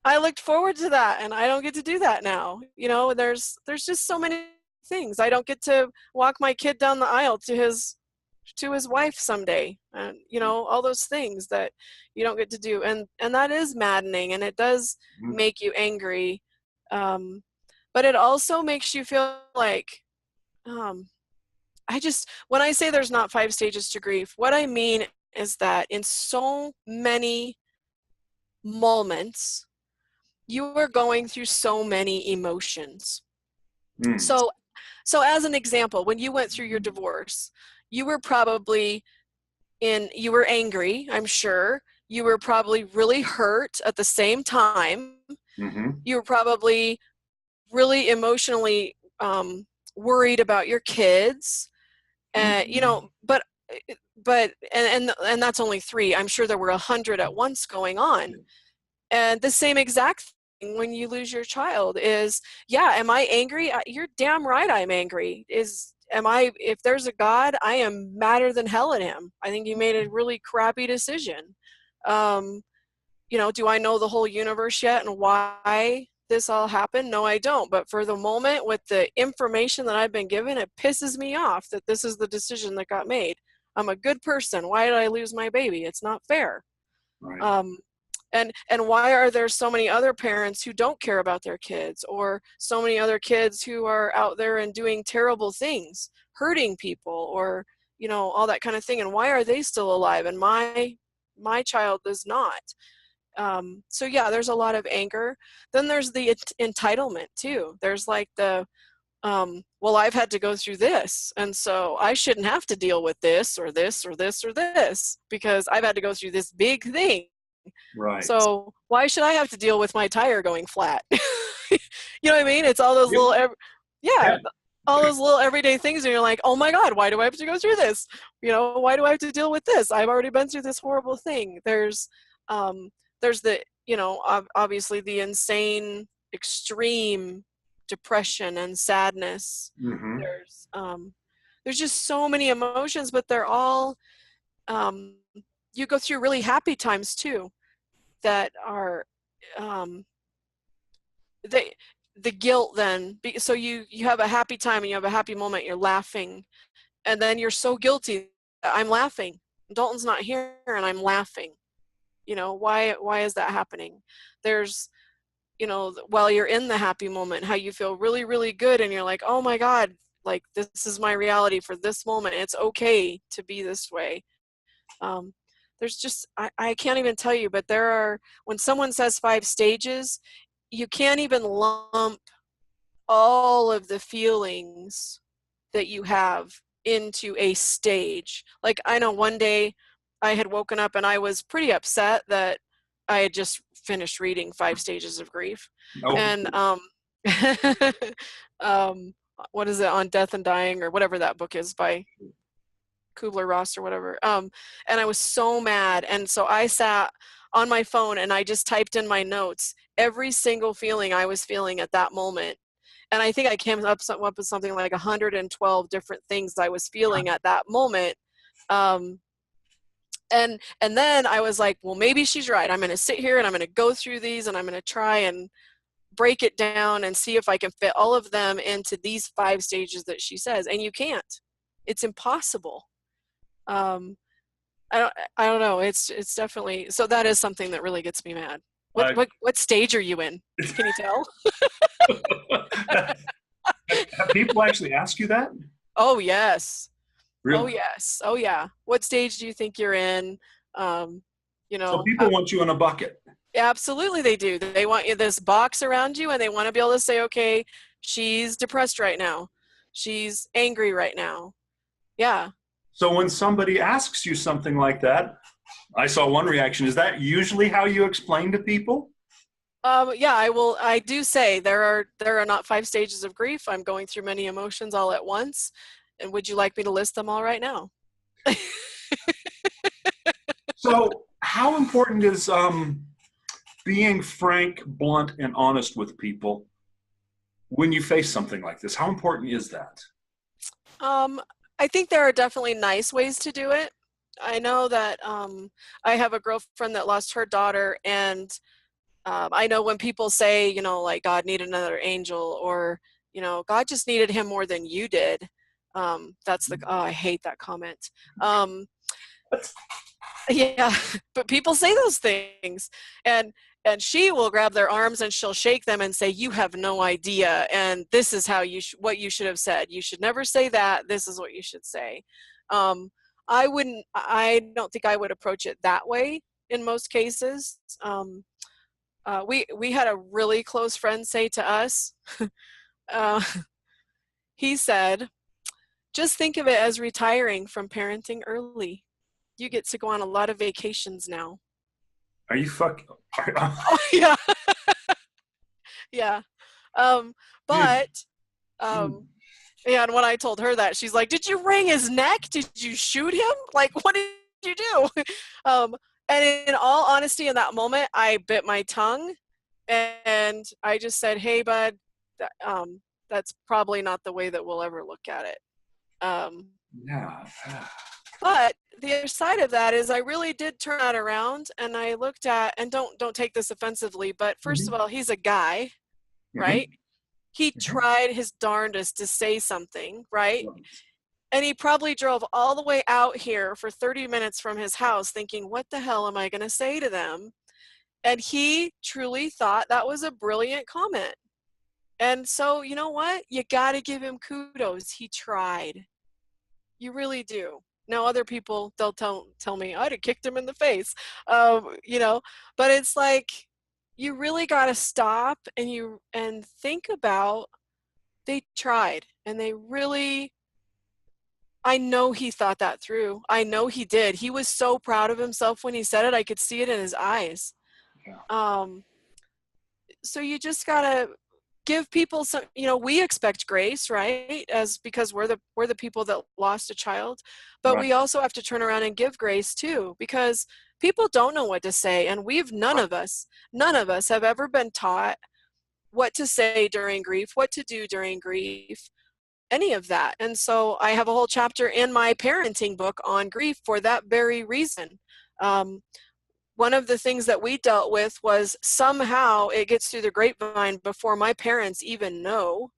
I looked forward to that, and I don't get to do that now. There's just so many things. I don't get to walk my kid down the aisle to his wife someday, and all those things that you don't get to do, and that is maddening, and it does Mm-hmm. make you angry, but it also makes you feel like when I say there's not 5 stages to grief, what I mean is that in so many moments you are going through so many emotions. Mm. So as an example, when you went through your divorce, you were probably you were angry, I'm sure. You were probably really hurt at the same time. Mm-hmm. You were probably really emotionally worried about your kids. Mm-hmm. And that's only 3. I'm sure there were 100 at once going on. And the same exact thing when you lose your child is, yeah, am I angry? You're damn right I'm angry. If there's a God, I am madder than hell at him. I think he made a really crappy decision. Do I know the whole universe yet and why this all happened? No, I don't. But for the moment, with the information that I've been given, it pisses me off that this is the decision that got made. I'm a good person. Why did I lose my baby? It's not fair. Right. And why are there so many other parents who don't care about their kids, or so many other kids who are out there and doing terrible things, hurting people, or all that kind of thing, and why are they still alive and my child is not? So yeah, there's a lot of anger. Then there's the entitlement too. There's like the well, I've had to go through this, and so I shouldn't have to deal with this or this or this or this because I've had to go through this big thing. Right. So why should I have to deal with my tire going flat? You know what I mean? It's all those little, Yeah. all those little everyday things, and you're like, oh my God, why do I have to go through this? Why do I have to deal with this? I've already been through this horrible thing. There's the, obviously the insane, extreme depression and sadness. Mm-hmm. There's just so many emotions, but they're all, you go through really happy times too that are the guilt then, so you have a happy time and you have a happy moment, you're laughing, and then you're so guilty. I'm laughing, Dalton's not here and I'm laughing. Why is that happening? There's while you're in the happy moment, how you feel really, really good, and you're like, oh my God, like this is my reality for this moment, it's okay to be this way. There's just, I can't even tell you, but there are, when someone says 5 stages, you can't even lump all of the feelings that you have into a stage. Like, I know one day I had woken up and I was pretty upset that I had just finished reading 5 Stages of Grief. Oh. And what is it, On Death and Dying, or whatever that book is by Kubler-Ross or whatever. And I was so mad. And so I sat on my phone and I just typed in my notes every single feeling I was feeling at that moment. And I think I came up with something like 112 different things I was feeling at that moment. And then I was like, well, maybe she's right. I'm going to sit here and I'm going to go through these and I'm going to try and break it down and see if I can fit all of them into these 5 stages that she says. And you can't. It's impossible. I don't know. It's definitely, so that is something that really gets me mad. What stage are you in? Can you tell? Have people actually ask you that? Oh, yes. Really? Oh, yes. Oh, yeah. What stage do you think you're in? So people want you in a bucket. Absolutely they do. They want you this box around you, and they want to be able to say, okay, she's depressed right now. She's angry right now. Yeah. So when somebody asks you something like that, I saw one reaction. Is that usually how you explain to people? Yeah, I do say there are not 5 stages of grief. I'm going through many emotions all at once. And would you like me to list them all right now? So how important is being frank, blunt, and honest with people when you face something like this? How important is that? I think there are definitely nice ways to do it. I know that I have a girlfriend that lost her daughter, and I know when people say, like God needed another angel, or, God just needed him more than you did. That's I hate that comment. Yeah, but people say those things, and she will grab their arms and she'll shake them and say, you have no idea, and this is how what you should have said. You should never say that. This is what you should say. I don't think I would approach it that way in most cases. We had a really close friend say to us, he said, just think of it as retiring from parenting early. You get to go on a lot of vacations now. Are you fucking? Oh, yeah. Yeah. But, yeah, and when I told her that, she's like, did you wring his neck? Did you shoot him? Like, what did you do? And in all honesty, in that moment, I bit my tongue and I just said, hey, bud, that's probably not the way that we'll ever look at it. Yeah. But the other side of that is I really did turn that around, and I looked at, and don't take this offensively, but first of all, he's a guy, right? He tried his darndest to say something, right? And he probably drove all the way out here for 30 minutes from his house thinking, what the hell am I going to say to them? And he truly thought that was a brilliant comment. And so, you know what? You got to give him kudos. He tried. You really do. Now, other people, they'll tell me, I'd have kicked him in the face, but it's like, you really got to stop and think about, they tried, and they really, I know he thought that through. I know he did. He was so proud of himself when he said it. I could see it in his eyes. Yeah. So you just got to give people some, we expect grace, right? Because we're the people that lost a child, but right. We also have to turn around and give grace too, because people don't know what to say. And none of us have ever been taught what to say during grief, what to do during grief, any of that. And so I have a whole chapter in my parenting book on grief for that very reason. One of the things that we dealt with was somehow it gets through the grapevine before my parents even know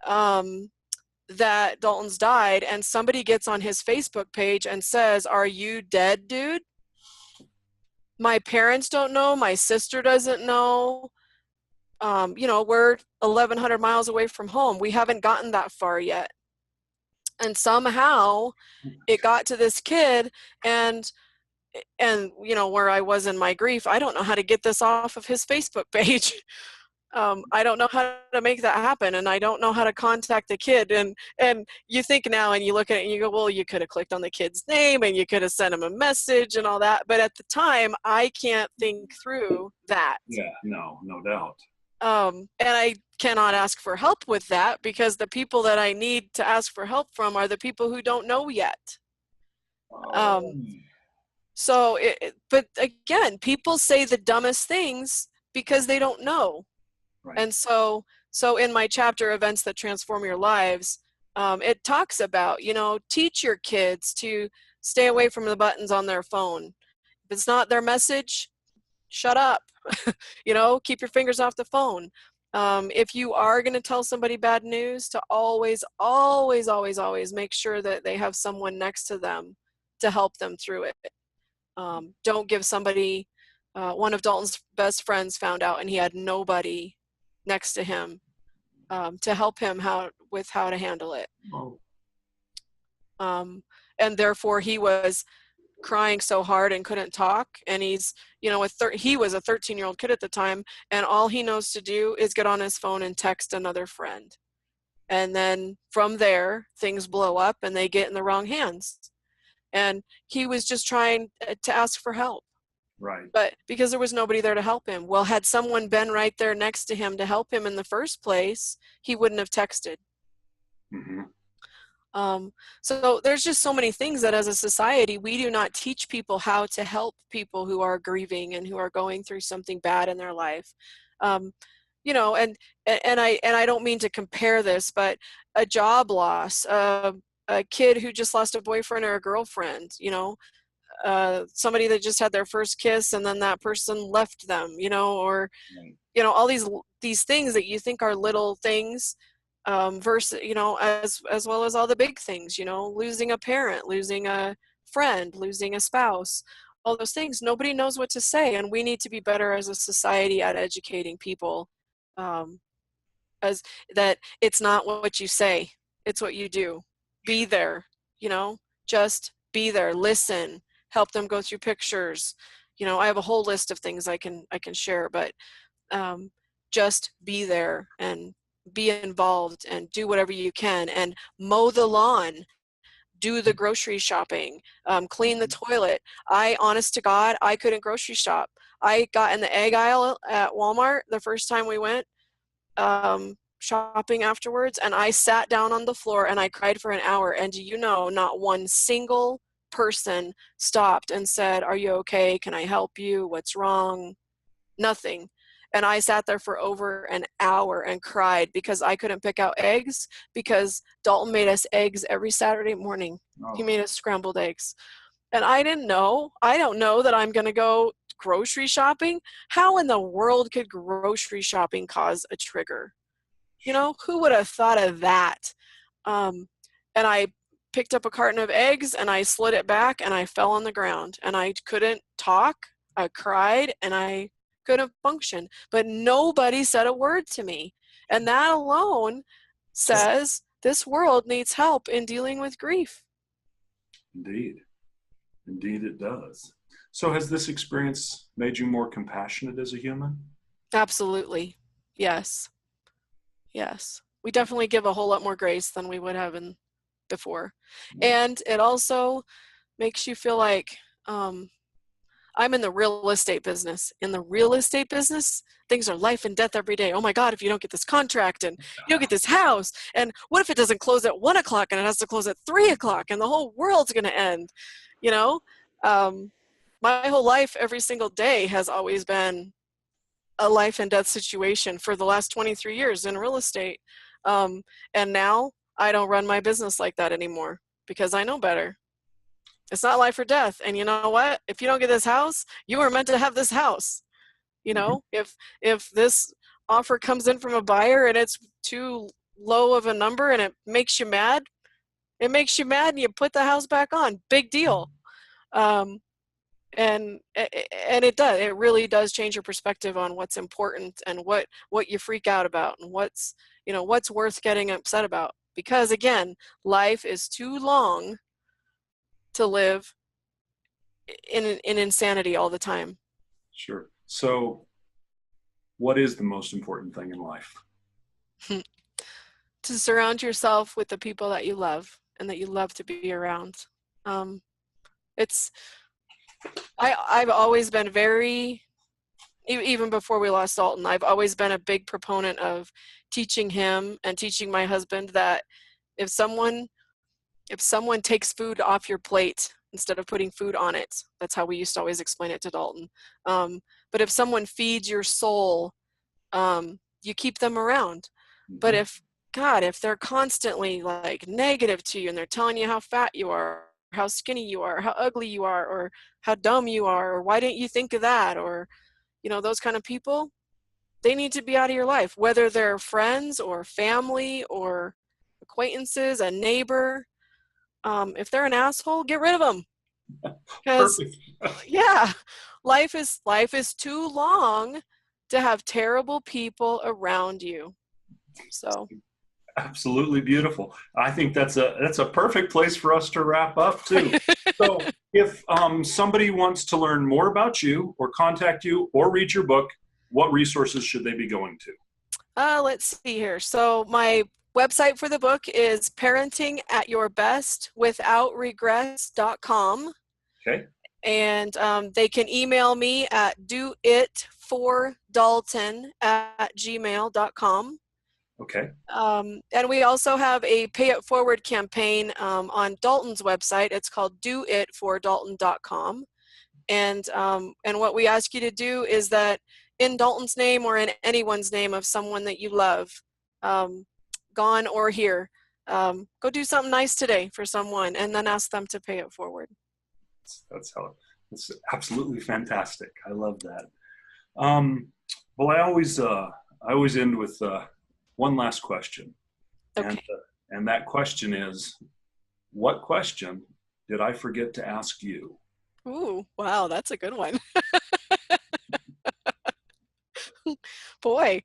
that Dalton's died, and somebody gets on his Facebook page and says, are you dead, dude? My parents don't know. My sister doesn't know. We're 1,100 miles away from home. We haven't gotten that far yet. And somehow it got to this kid, and where I was in my grief, I don't know how to get this off of his Facebook page. I don't know how to make that happen, and I don't know how to contact the kid. And you think now, and you look at it and you go, well, you could have clicked on the kid's name and you could have sent him a message and all that. But at the time, I can't think through that. Yeah, no doubt. And I cannot ask for help with that, because the people that I need to ask for help from are the people who don't know yet. So, but again, people say the dumbest things because they don't know. Right. And so So in my chapter, Events That Transform Your Lives, it talks about, teach your kids to stay away from the buttons on their phone. If it's not their message, shut up. Keep your fingers off the phone. If you are going to tell somebody bad news, to always, always, always, always make sure that they have someone next to them to help them through it. Don't give somebody, one of Dalton's best friends found out, and he had nobody next to him to help him with how to handle it. Oh. And therefore he was crying so hard and couldn't talk, and he's he was a 13-year-old kid at the time, and all he knows to do is get on his phone and text another friend, and then from there things blow up and they get in the wrong hands. And he was just trying to ask for help, right? But because there was nobody there to help him. Well, had someone been right there next to him to help him in the first place, he wouldn't have texted. Mm-hmm. So there's just so many things that as a society, we do not teach people how to help people who are grieving and who are going through something bad in their life. And I don't mean to compare this, but a job loss, a kid who just lost a boyfriend or a girlfriend, somebody that just had their first kiss and then that person left them, or, all these things that you think are little things, versus, as well as all the big things, losing a parent, losing a friend, losing a spouse, all those things. Nobody knows what to say, and we need to be better as a society at educating people, as that it's not what you say, it's what you do. Be there, just be there, listen, help them go through pictures. I have a whole list of things I can share, but just be there and be involved and do whatever you can, and mow the lawn, do the grocery shopping, clean the toilet. Honest to God, I couldn't grocery shop. I got in the egg aisle at Walmart the first time we went shopping afterwards, and I sat down on the floor and I cried for an hour. And not one single person stopped and said, "Are you okay? Can I help you? What's wrong?" Nothing. And I sat there for over an hour and cried because I couldn't pick out eggs, because Dalton made us eggs every Saturday morning. Oh. He made us scrambled eggs. And I don't know that I'm going to go grocery shopping. How in the world could grocery shopping cause a trigger? Who would have thought of that? And I picked up a carton of eggs and I slid it back and I fell on the ground and I couldn't talk. I cried and I couldn't function, but nobody said a word to me. And that alone says this world needs help in dealing with grief. Indeed it does. So has this experience made you more compassionate as a human? Absolutely. Yes. We definitely give a whole lot more grace than we would have before. And it also makes you feel like, I'm in the real estate business. In the real estate business, things are life and death every day. Oh my God, if you don't get this contract and you don't get this house, and what if it doesn't close at 1 o'clock and it has to close at 3 o'clock and the whole world's going to end? My whole life, every single day has always been a life and death situation for the last 23 years in real estate. And now I don't run my business like that anymore because I know better. It's not life or death. And you know what? If you don't get this house, you were meant to have this house. If this offer comes in from a buyer and it's too low of a number and it makes you mad, and you put the house back on. Big deal. And it does. It really does change your perspective on what's important and what you freak out about and what's worth getting upset about. Because again, life is too long to live in insanity all the time. Sure. So what is the most important thing in life? To surround yourself with the people that you love and that you love to be around. I've always been even before we lost Dalton, I've always been a big proponent of teaching him and teaching my husband that if someone takes food off your plate instead of putting food on it, that's how we used to always explain it to Dalton. But if someone feeds your soul, you keep them around. But if they're constantly like negative to you and they're telling you how fat you are, how skinny you are, how ugly you are, or how dumb you are, or why didn't you think of that, or, those kind of people, they need to be out of your life, whether they're friends or family or acquaintances, a neighbor. If they're an asshole, get rid of them. Because, Perfect. yeah, life is too long to have terrible people around you. So. Absolutely beautiful. I think that's a perfect place for us to wrap up too. So if somebody wants to learn more about you or contact you or read your book, what resources should they be going to? Let's see here. So my website for the book is parentingatyourbestwithoutregrets.com. Okay. And they can email me at doitfordalton@gmail.com. Okay. And we also have a Pay It Forward campaign on Dalton's website. It's called doitfordalton.com. And what we ask you to do is that in Dalton's name or in anyone's name of someone that you love, gone or here, go do something nice today for someone and then ask them to pay it forward. That's absolutely fantastic. I love that. Well, I always end with one last question. Okay. And that question is, what question did I forget to ask you? Ooh, wow, that's a good one. Boy,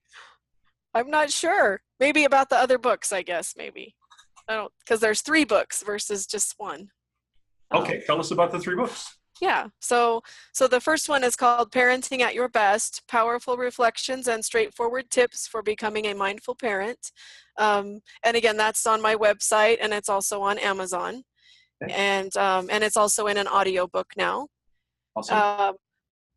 I'm not sure. Maybe about the other books, I guess, maybe. I don't, because there's 3 books versus just one. Okay, tell us about the 3 books. Yeah, so the first one is called Parenting at Your Best, Powerful Reflections and Straightforward Tips for Becoming a Mindful Parent. And again, that's on my website, and it's also on Amazon. Okay. And it's also in an audiobook now. Awesome.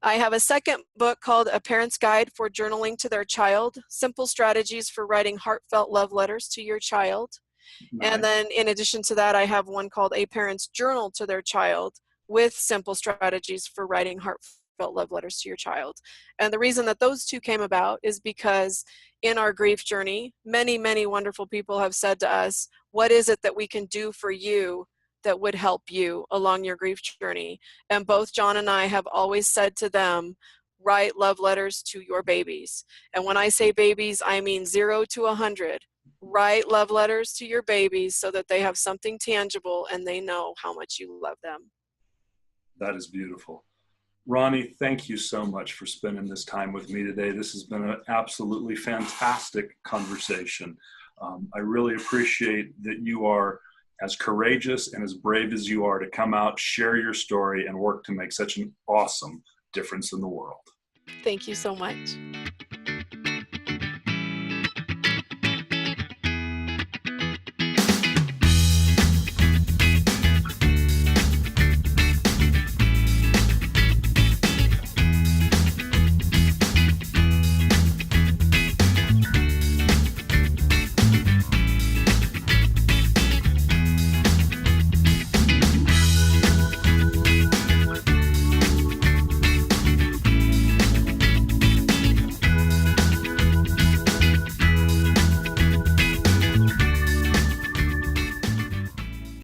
I have a second book called A Parent's Guide for Journaling to Their Child, Simple Strategies for Writing Heartfelt Love Letters to Your Child. Nice. And then in addition to that, I have one called A Parent's Journal to Their Child with simple strategies for writing heartfelt love letters to your child. And the reason that those 2 came about is because in our grief journey, many, many wonderful people have said to us, what is it that we can do for you that would help you along your grief journey? And both John and I have always said to them, write love letters to your babies. And when I say babies, I mean 0 to 100. Write love letters to your babies so that they have something tangible and they know how much you love them. That is beautiful. Roni, thank you so much for spending this time with me today. This has been an absolutely fantastic conversation. I really appreciate that you are as courageous and as brave as you are to come out, share your story, and work to make such an awesome difference in the world. Thank you so much.